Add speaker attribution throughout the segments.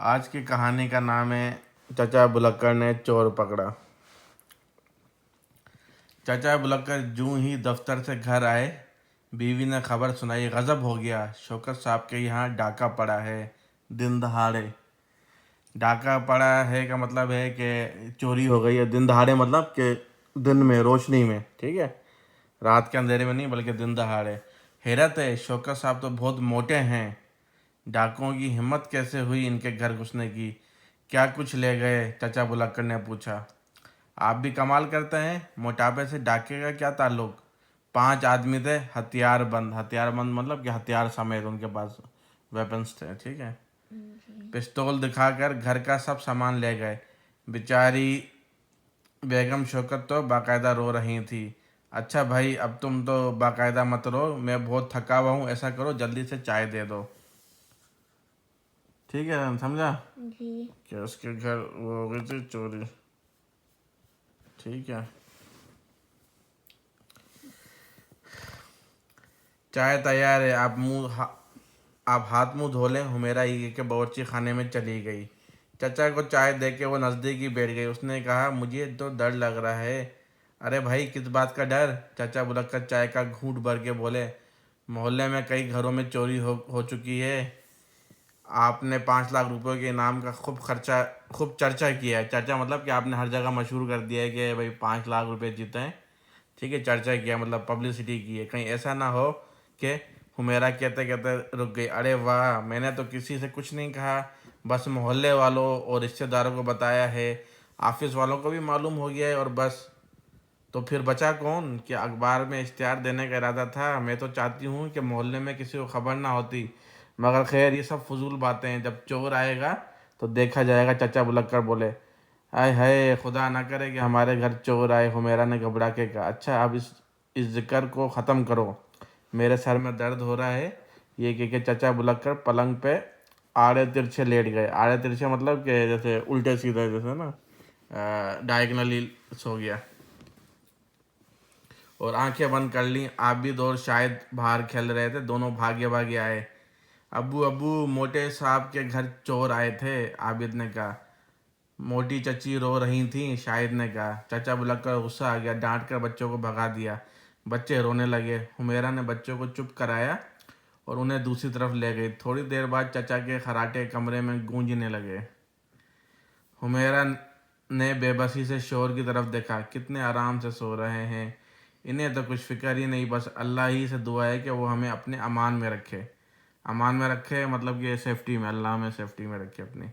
Speaker 1: आज की कहानी का नाम है चचा बुलक्कड़ ने चोर पकड़ा। चचा बुलक्कड़ जूं ही दफ्तर से घर आए, बीवी ने खबर सुनाई। गजब हो गया, शौकत साहब के यहाँ डाका पड़ा है। दिन दहाड़े डाका पड़ा है का मतलब है कि चोरी हो गई है। दिन दहाड़े मतलब कि दिन में, रोशनी में, ठीक है, रात के अंधेरे में नहीं बल्कि दिन दहाड़े। हैरत है, शौकत साहब तो बहुत मोटे हैं, डाकुओं की हिम्मत कैसे हुई इनके घर घुसने की? क्या कुछ ले गए? चचा बुलक्कड़ ने पूछा। आप भी कमाल करते हैं, मोटापे से डाके का क्या ताल्लुक? 5 आदमी थे, हथियार बंद मतलब कि हथियार समेत उनके पास वेपन्स थे, ठीक है। पिस्तौल दिखाकर घर का सब सामान ले गए। बेचारी बेगम शौकत तो बाकायदा रो रही थी। अच्छा भाई, अब तुम तो बाकायदा मत रो, मैं बहुत थका हुआ हूँ। ऐसा करो, जल्दी से चाय दे दो, ठीक है, समझा?
Speaker 2: जी।
Speaker 1: कि उसके घर वो हो गई थी चोरी, ठीक है। चाय तैयार है, आप हाथ मुंह धो लें। हुमेरा ये के बावर्ची खाने में चली गई। चचा को चाय दे के वो नज़दीक ही बैठ गई। उसने कहा, मुझे तो डर लग रहा है। अरे भाई, किस बात का डर? चचा बुलक्कड़ चाय का घूंट भर के बोले। मोहल्ले में कई घरों में चोरी हो चुकी है। आपने 5 लाख रुपए के इनाम का खूब चर्चा किया है। चर्चा मतलब कि आपने हर जगह मशहूर कर दिया है कि भाई 5 लाख रुपए जीते हैं, ठीक है। चर्चा किया मतलब पब्लिसिटी की है। कहीं ऐसा ना हो कि हुमेरा कहते कहते रुक गई। अरे वाह, मैंने तो किसी से कुछ नहीं कहा, बस मोहल्ले वालों और रिश्तेदारों को बताया है। ऑफिस वालों को भी मालूम हो गया है और बस। तो फिर बचा कौन? कि अखबार में इश्तिहार देने का इरादा था। मैं तो चाहती हूँ कि मोहल्ले में किसी को खबर ना होती, मगर खैर ये सब फजूल बातें हैं। जब चोर आएगा तो देखा जाएगा। चचा बुलक्कड़ बोले। आय हाय, खुदा ना करे कि हमारे घर चोर आए। हुमेरा ने घबरा के कहा। अच्छा, अब इस जिक्र को ख़त्म करो, मेरे सर में दर्द हो रहा है। ये कह के चचा बुलक्कड़ पलंग पे आड़े तिरछे लेट गए। आड़े तिरछे मतलब कि जैसे उल्टे सीधे, जैसे ना डायगनली सो गया और आंखें बंद कर ली। आबिद और शायद बाहर खेल रहे थे। दोनों भागे भागे आए। अब्बू अब्बू, मोटे साहब के घर चोर आए थे, आबिद ने कहा। मोटी चची रो रही थी, शाहिद ने कहा। चाचा बुलक्कड़ गुस्सा आ गया, डांट कर बच्चों को भगा दिया। बच्चे रोने लगे। हुमेरा ने बच्चों को चुप कराया और उन्हें दूसरी तरफ ले गई। थोड़ी देर बाद चचा के खराटे कमरे में गूंजने लगे। हुमेरा ने बेबसी से शोर की तरफ देखा। कितने आराम से सो रहे हैं, इन्हें तो कुछ फिक्र ही नहीं। बस अल्लाह ही से दुआ है कि वो हमें अपने अमान में रखे। अमान में रखे मतलब कि सेफ्टी में, अल्लाह में सेफ्टी में रखे अपनी।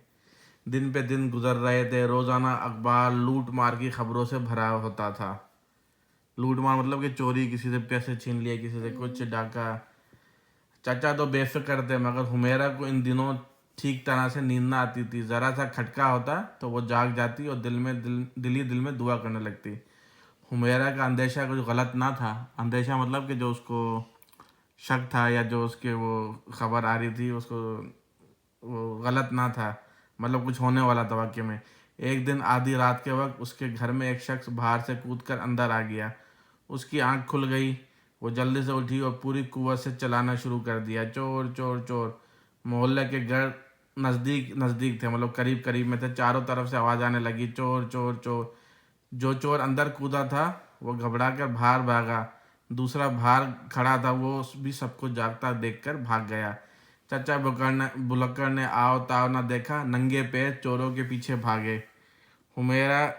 Speaker 1: दिन पे दिन गुजर रहे थे। रोज़ाना अखबार लूट मार की खबरों से भरा होता था। लूट मार मतलब कि चोरी, किसी से पैसे छीन लिए, किसी से कुछ, डाका। चाचा तो बेफिक्र थे, मगर हुमेरा को इन दिनों ठीक तरह से नींद ना आती थी। ज़रा सा खटका होता तो वो जाग जाती और दिल में दुआ करने लगती। हुमेरा का अंदेशा कुछ गलत ना था। अंदेशा मतलब कि जो उसको शक था या जो उसके वो खबर आ रही थी उसको, वो गलत ना था, मतलब कुछ होने वाला था वाकई में। एक दिन आधी रात के वक्त उसके घर में एक शख्स बाहर से कूदकर अंदर आ गया। उसकी आंख खुल गई। वो जल्दी से उठी और पूरी कुव्वत से चलाना शुरू कर दिया। चोर चोर चोर। मोहल्ले के घर नज़दीक नज़दीक थे, मतलब करीब करीब में थे। चारों तरफ से आवाज़ आने लगी, चोर चोर चोर। जो चोर अंदर कूदा था वो घबरा कर बाहर भागा। दूसरा बाहर खड़ा था, वो भी सबको जागता देखकर भाग गया। चाचा बुलक्कड़ ने आओ ताव न देखा, नंगे पैर चोरों के पीछे भागे। हुमेरा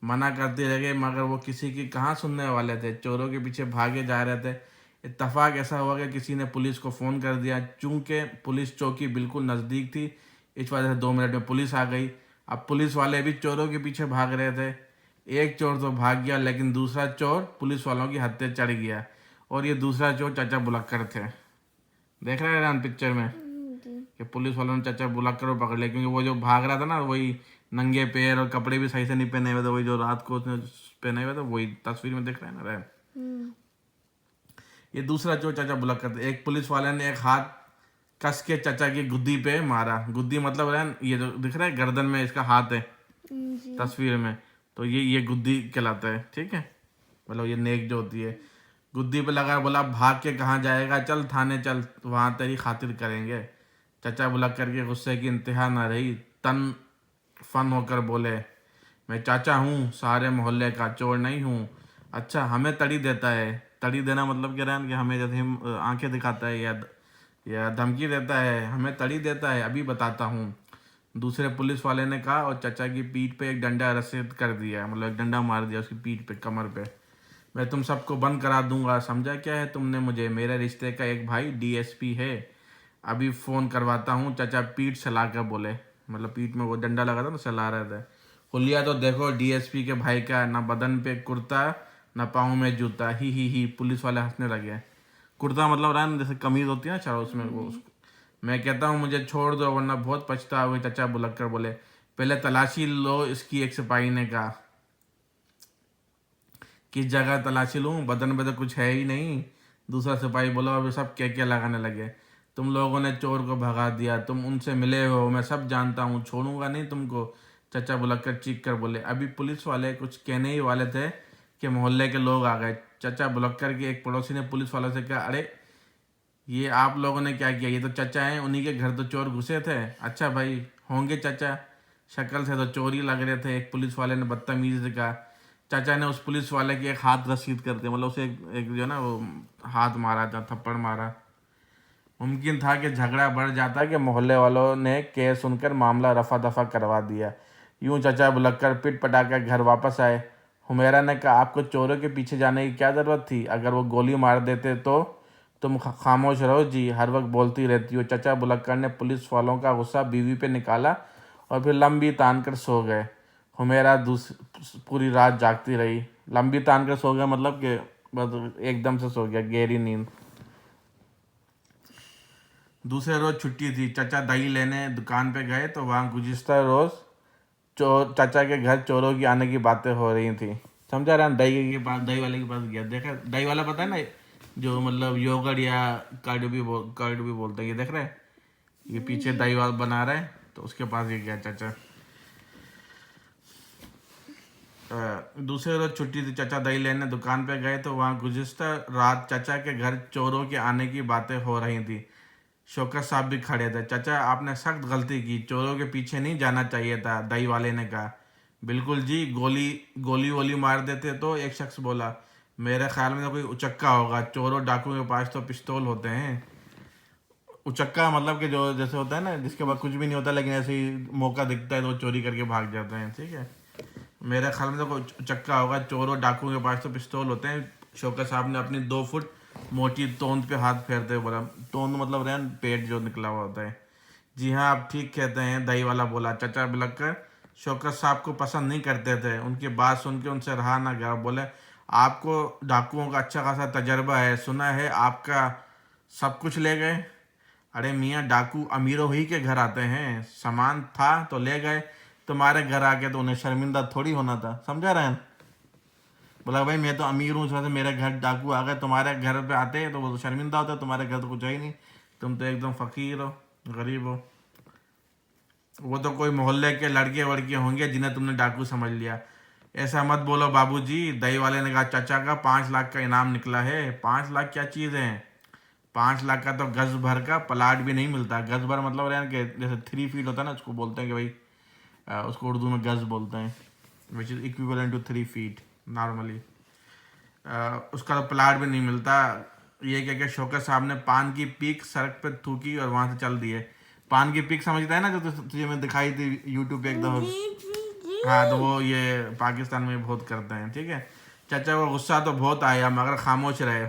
Speaker 1: मना करते रह गए, मगर वो किसी की कहाँ सुनने वाले थे। चोरों के पीछे भागे जा रहे थे। इत्तफाक ऐसा हुआ कि किसी ने पुलिस को फ़ोन कर दिया। चूंकि पुलिस चौकी बिल्कुल नज़दीक थी, इस वजह से 2 मिनट में पुलिस आ गई। अब पुलिस वाले भी चोरों के पीछे भाग रहे थे। एक चोर तो भाग गया, लेकिन दूसरा चोर पुलिस वालों की हत्या चढ़ गया। और ये दूसरा चोर चाचा बुलक्कड़ थे। देख रहे हैं पिक्चर में कि पुलिस वालों ने चाचा बुलक्कड़ को पकड़ लिया, क्योंकि वो जो भाग रहा था ना, वही नंगे पैर और कपड़े भी सही से नहीं पहने हुए थे। वही जो रात को उसने पहने हुए थे, वही तस्वीर में देख रहे हैं ना रहे। ये दूसरा चोर चाचा बुलक्कड़ थे। एक पुलिस वाले ने एक हाथ कस के चाचा की गुद्दी पे मारा। गुद्दी मतलब रहे, ये जो दिख रहा है गर्दन में इसका हाथ है
Speaker 2: जी।
Speaker 1: तस्वीर में, तो ये गुद्दी कहलाता है, ठीक है। मतलब ये नेक जो होती है, गुद्दी पे लगा। बोला, भाग के कहाँ जाएगा, चल थाने चल, वहाँ तेरी खातिर करेंगे। चचा बुलक करके गुस्से की इंतहा न रही, तन फन होकर बोले, मैं चाचा हूँ, सारे मोहल्ले का, चोर नहीं हूँ। अच्छा, हमें तड़ी देता है। तड़ी देना मतलब कह रहा है कि हमें जैसे आंखें दिखाता है या धमकी देता है, हमें तड़ी देता है, अभी बताता हूँ। दूसरे पुलिस वाले ने कहा और चचा की पीठ पे एक डंडा रसीद कर दिया, मतलब एक डंडा मार दिया उसकी पीठ पे, कमर पे। मैं तुम सबको बंद करा दूंगा, समझा क्या है तुमने मुझे? मेरे रिश्ते का एक भाई डीएसपी है, अभी फ़ोन करवाता हूँ। चचा पीठ चला कर बोले, मतलब पीठ में वो डंडा लगा था ना, चला रहे थे। हुलिया तो देखो डीएसपी के भाई का, ना बदन पे कुर्ता ना पाँव में जूता। ही पुलिस वाले हंसने लगे। कुर्ता मतलब रहा ना जैसे कमीज होती है ना, चलो उसमें वो मैं कहता हूँ मुझे छोड़ दो वरना बहुत पछताओगे। चचा बुलक कर बोले, पहले तलाशी लो इसकी, एक सिपाही ने कहा। किस जगह तलाशी लूँ, बदन पे तो कुछ है ही नहीं। दूसरा सिपाही बोला, अभी सब क्या लगाने लगे। तुम लोगों ने चोर को भगा दिया, तुम उनसे मिले हो, मैं सब जानता हूँ, छोड़ूंगा नहीं तुमको। चचा बुलक कर चीख कर बोले। अभी पुलिस वाले कुछ कहने ही वाले थे कि मोहल्ले के लोग आ गए। चचा बुलक कर के एक पड़ोसी ने पुलिस वालों से कहा, अरे ये आप लोगों ने क्या किया? ये तो चचा हैं, उन्हीं के घर तो चोर घुसे थे। अच्छा भाई, होंगे चचा, शक्ल से तो चोर ही लग रहे थे, एक पुलिस वाले ने बदतमीजी से कहा। चाचा ने उस पुलिस वाले की एक हाथ रसीद कर दिया, मतलब उसे एक जो है ना वो हाथ मारा था, थप्पड़ मारा। मुमकिन था कि झगड़ा बढ़ जाता कि मोहल्ले वालों ने केस सुनकर मामला रफा दफा करवा दिया। यूं चचा बुलक कर पिट पटाकर घर वापस आए। हुमेरा ने कहा, आपको चोरों के पीछे जाने की क्या ज़रूरत थी? अगर वो गोली मार देते तो तुम खामोश रहो जी, हर वक्त बोलती रहती हो। चचा बुलक्कर ने पुलिस वालों का गुस्सा बीवी पे निकाला और फिर लंबी तान कर सो गए। हुमेरा पूरी रात जागती रही। लंबी तान कर सो गया मतलब कि बस एकदम से सो गया, गहरी नींद। दूसरे रोज छुट्टी थी। चचा दही लेने दुकान पे गए तो वहाँ गुज़िश्ता रोज चोर चाचा के घर चोरों की आने की बातें हो रही थी। समझा रहा? दही के पास, दही वाले के पास गया, देखा दही वाला, पता है ना, जो मतलब योगर्ट या कर्ड भी बोलते हैं, ये देख रहे हैं, ये पीछे दही वाला बना रहा है, तो उसके पास ये गया चाचा। दूसरे रोज छुट्टी थी। चचा दही लेने दुकान पे गए तो वहाँ गुज़िश्ता रात चचा के घर चोरों के आने की बातें हो रही थी। शौकत साहब भी खड़े थे। चाचा, आपने सख्त गलती की, चोरों के पीछे नहीं जाना चाहिए था, दही वाले ने कहा। बिल्कुल जी, गोली गोली वोली मार देते तो, एक शख्स बोला। मेरे ख्याल में तो कोई उचक्का होगा, चोरों डाकुओं के पास तो पिस्तौल होते हैं। उचक्का मतलब कि जो जैसे होता है ना, जिसके पास कुछ भी नहीं होता लेकिन ऐसे ही मौका दिखता है तो वो चोरी करके भाग जाते हैं, ठीक है। मेरे ख्याल में तो कोई उचक्का होगा, चोरों डाकुओं के पास तो पिस्तौल होते हैं। शौकत साहब ने अपनी 2 फुट मोटी तोंद पे हाथ फेरते हुए बोला। तोंद मतलब रैन पेट जो निकला हुआ होता है। जी हाँ, आप ठीक कहते हैं, दही वाला बोला। चचा बिलक कर शौकत साहब को पसंद नहीं करते थे। उनकी बात सुन के उनसे रहा ना गया। बोले, आपको डाकुओं का अच्छा खासा तजर्बा है, सुना है आपका सब कुछ ले गए। अरे मियाँ, डाकू अमीरों ही के घर आते हैं, सामान था तो ले गए, तुम्हारे घर आके तो उन्हें शर्मिंदा थोड़ी होना था। समझा रहे हैं? बोला, भाई मैं तो अमीर हूँ, इस वजह से मेरे घर डाकू आ गए, तुम्हारे घर पे आते हैं तो वो तो शर्मिंदा होता है, तुम्हारे घर तो कुछ है ही नहीं, तुम तो एकदम फ़कीर हो, गरीब हो। वो तो कोई मोहल्ले के लड़के वड़के होंगे जिन्हें तुमने डाकू समझ लिया। ऐसा मत बोलो बाबूजी, दही वाले ने कहा। चाचा का 5 लाख का इनाम निकला है। 5 लाख क्या चीज़ है? 5 लाख का तो गज भर का प्लाट भी नहीं मिलता। गज भर मतलब यार कि जैसे 3 फीट होता है ना, उसको बोलते हैं कि भाई उसको उर्दू में गज बोलते हैं, which is equivalent to 3 feet normally. उसका तो प्लाट भी नहीं मिलता। ये क्या क्या शौकत साहब ने पान की पीक सड़क पे थूकी और वहां से चल दिए। पान की पीक समझता है ना, जो तुझे मैं दिखाई थी यूट्यूब पे एक दफा। हाँ, तो वो ये पाकिस्तान में बहुत करते हैं, ठीक है। चाचा को गुस्सा तो बहुत आया मगर खामोश रहे।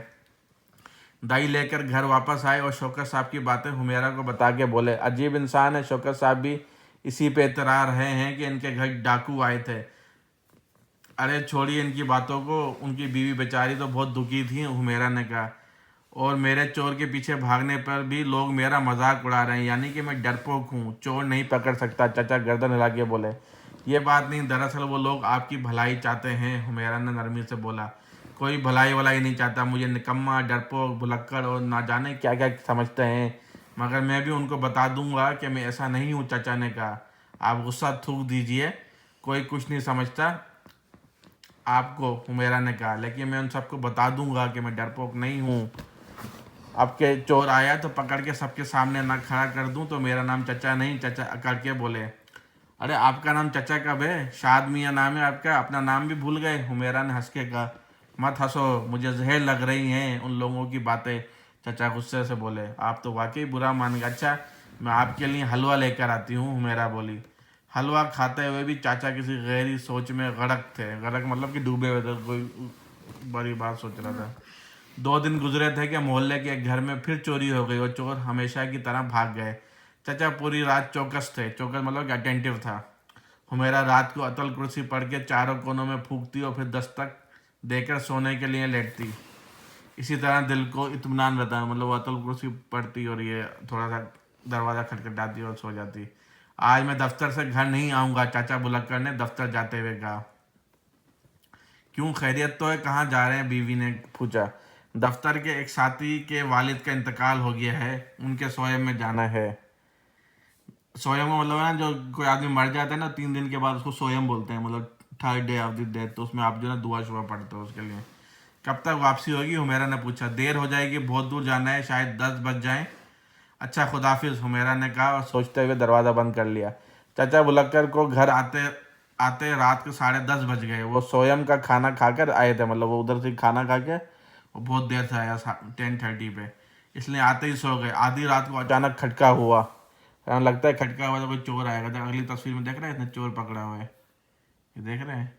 Speaker 1: दही लेकर घर वापस आए और शौकत साहब की बातें हुमेरा को बता के बोले, अजीब इंसान है, शौकत साहब भी इसी पे इतरा रहे हैं कि इनके घर डाकू आए थे। अरे छोड़िए इनकी बातों को, उनकी बीवी बेचारी तो बहुत दुखी थी, हुमेरा ने कहा। और मेरे चोर के पीछे भागने पर भी लोग मेरा मजाक उड़ा रहे हैं, यानी कि मैं डरपोक हूँ, चोर नहीं पकड़ सकता। चाचा गर्दन हिला के बोले, ये बात नहीं, दरअसल वो लोग आपकी भलाई चाहते हैं, हुमेरा ने नरमी से बोला। कोई भलाई वलाई नहीं चाहता, मुझे निकम्मा, डरपोक, भुलक्कड़ और ना जाने क्या क्या समझते हैं, मगर मैं भी उनको बता दूंगा कि मैं ऐसा नहीं हूँ। चाचा ने कहा, आप गुस्सा थूक दीजिए, कोई कुछ नहीं समझता आपको, हुमेरा ने कहा, लेकिन मैं उन सबको बता दूंगा कि मैं डरपोक नहीं हूँ। आपके चोर आया तो पकड़ के सबके सामने ना खड़ा कर दूं तो मेरा नाम चचा नहीं। चचा अकड़ के बोले, अरे आपका नाम चचा कब है? शाद मियाँ नाम है आपका, अपना नाम भी भूल गए? हुमेरा ने हंस के कहा, मत हंसो, मुझे जहर लग रही हैं उन लोगों की बातें। चचा गुस्से से बोले, आप तो वाकई बुरा मान गए। अच्छा, मैं आपके लिए हलवा लेकर आती हूँ, हुमेरा बोली। हलवा खाते हुए भी चाचा किसी गहरी सोच में गरक थे। गरक मतलब कि डूबे हुए थे, कोई बड़ी बात सोच रहा था। 2 दिन गुजरे थे कि मोहल्ले के एक घर में फिर चोरी हो गई और चोर हमेशा की तरह भाग गए। चाचा पूरी रात चौकस थे। चौकस मतलब कि अटेंटिव था। हुमेरा रात को अतल कुर्सी पढ़ के चारों कोनों में फूकती और फिर दस्तक देकर सोने के लिए लेटती। इसी तरह दिल को इत्मीनान रहता है, मतलब वो अतल कुर्सी पढ़ती और ये थोड़ा सा दरवाज़ा खटखटाती और सो जाती। आज मैं दफ्तर से घर नहीं आऊँगा, चाचा बुलक्कड़ ने दफ्तर जाते हुए कहा। क्यों, खैरियत तो है? कहाँ जा रहे हैं? बीवी ने पूछा। दफ्तर के एक साथी के वालिद का इंतकाल हो गया है, उनके सोयम में जाना है। सोयम का मतलब है ना, जो कोई आदमी मर जाता है ना 3 दिन के बाद, उसको सोयम बोलते हैं, मतलब third day of the death. तो उसमें आप जो है दुआ शुआ पढ़ते हो उसके लिए। कब तक वापसी होगी, हुमेरा ने पूछा। देर हो जाएगी, बहुत दूर जाना है, शायद 10 बज जाए। अच्छा, खुदाफिज, हुमेरा ने कहा और सोचते हुए दरवाज़ा बंद कर लिया। चाचा बुलक्कड़ को घर आते आते रात के 10:30 बज गए। वो सोयम का खाना खाकर आए थे, मतलब वो उधर से खाना खा के वो बहुत देर से आया, 10:30 पे, इसलिए आते ही सो गए। आधी रात को अचानक खटका हुआ। लगता है खटका हुआ तो कोई चोर आएगा। तो अगली तस्वीर में देख रहे हैं, इतने चोर पकड़ा हुआ है, ये देख रहे हैं,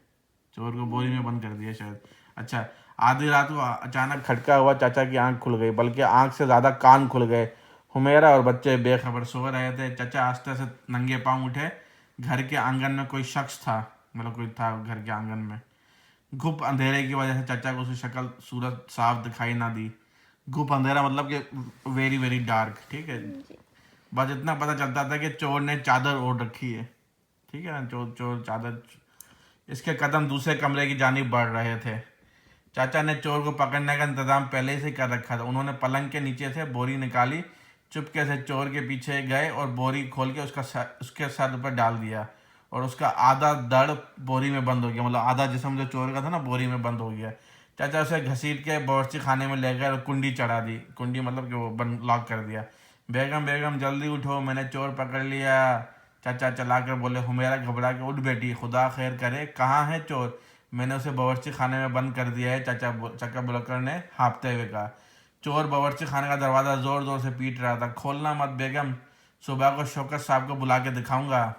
Speaker 1: चोर को बोरी में बंद कर दिया शायद। अच्छा, आधी रात को अचानक खटका हुआ। चाचा की आंख खुल गई, बल्कि आंख से ज़्यादा कान खुल गए। हुमेरा और बच्चे बेखबर सो रहे थे। चाचा आस्ते से नंगे पांव उठे। घर के आंगन में कोई शख्स था, मतलब कोई था घर के आंगन में। घुप अंधेरे की वजह से चाचा को उसकी शक्ल सूरत साफ दिखाई ना दी। घुप अंधेरा मतलब कि वेरी वेरी डार्क, ठीक है। बस इतना पता चलता था कि चोर ने चादर ओढ़ रखी है, ठीक है ना, चोर चोर चादर। इसके कदम दूसरे कमरे की जानिब बढ़ रहे थे। चाचा ने चोर को पकड़ने का इंतजाम पहले से कर रखा था। उन्होंने पलंग के नीचे से बोरी निकाली, चुपके से चोर के पीछे गए और बोरी खोल के उसके सर पर डाल दिया और उसका आधा दड़ बोरी में बंद हो गया, मतलब आधा जिस्म जो चोर का था ना बोरी में बंद हो गया। चाचा उसे घसीट के बावर्ची खाने में ले गए और कुंडी चढ़ा दी। कुंडी मतलब कि वो बंद लॉक कर दिया। बेगम बेगम जल्दी उठो, मैंने चोर पकड़ लिया, चाचा चलाकर बोले। हुमेरा घबरा के, उठ बेटी, खुदा खैर करे, कहाँ है चोर? मैंने उसे बावर्ची खाने में बंद कर दिया है, चाचा बुलक्कड़ ने हाँफते हुए कहा। चोर बावर्ची खाने का दरवाज़ा ज़ोर ज़ोर से पीट रहा था। खोलना मत बेगम, सुबह को शौकत साहब को बुला के दिखाऊंगा।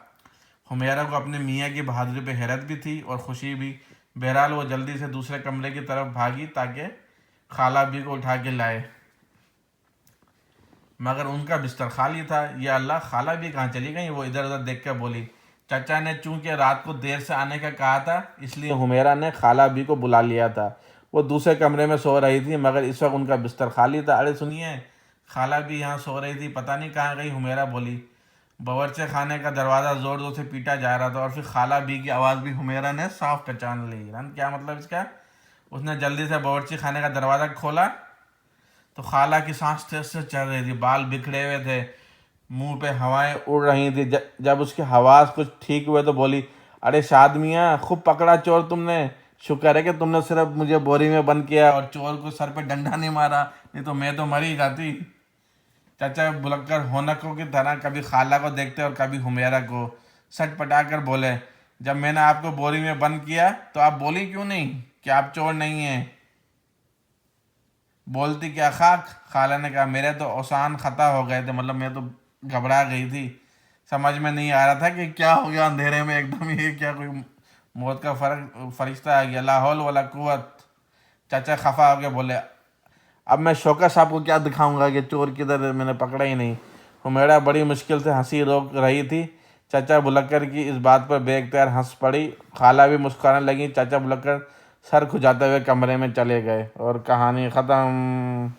Speaker 1: हुमेरा को अपने मियाँ की बहादुरी पे हैरत भी थी और खुशी भी। बहरहाल वो जल्दी से दूसरे कमरे की तरफ भागी ताकि खाला बी को उठा के लाए, मगर उनका बिस्तर खाली था। या अल्लाह, खाला भी कहाँ चली गई? वो इधर उधर देख कर बोली। चाचा ने चूंकि रात को देर से आने का कहा था, इसलिए हुमेरा ने खाला बी को बुला लिया था। वो दूसरे कमरे में सो रही थी, मगर इस वक्त उनका बिस्तर खाली था। अरे सुनिए, खाला भी यहाँ सो रही थी, पता नहीं कहाँ गई, हुमेरा बोली। बावर्ची खाने का दरवाज़ा ज़ोर ज़ोर से पीटा जा रहा था और फिर खाला बी की आवाज़ भी हुमेरा ने साफ पहचान ली। क्या मतलब इसका? उसने जल्दी से बावर्ची खाने का दरवाज़ा खोला तो खाला की सांस तेज से चल रही थी, बाल बिखरे हुए थे, मुंह पे हवाएं उड़ रही थी। जब उसके हवास कुछ ठीक हुए तो बोली, अरे शाद मियाँ, खूब पकड़ा चोर तुमने। शुक्र है कि तुमने सिर्फ मुझे बोरी में बंद किया और चोर को सर पे डंडा नहीं मारा, नहीं तो मैं तो मर ही जाती। चाचा बुलक्कड़ होनकों की तरह कभी खाला को देखते और कभी हुमेरा को। सट पटा कर बोले, जब मैंने आपको बोरी में बंद किया तो आप बोली क्यों नहीं कि आप चोर नहीं हैं? बोलती क्या खाक? खाला ने कहा, मेरे तो औसान खता हो गए थे, मतलब मैं तो घबरा गई थी। समझ में नहीं आ रहा था कि क्या हो गया अंधेरे में एकदम, ये क्या कोई मौत का फरिश्ता आ गया? ला हौल वला कुव्वत। चाचा खफा हो गए, बोले, अब मैं शौकत साहब को क्या दिखाऊंगा कि चोर किधर, मैंने पकड़ा ही नहीं। हुमेरा बड़ी मुश्किल से हंसी रोक रही थी। चाचा बुलक्कड़ की इस बात पर बेख्तियार हंस पड़ी। खाला भी मुस्कुराने लगी। चाचा बुलक्कड़ सर खुजाते हुए कमरे में चले गए और कहानी ख़त्म।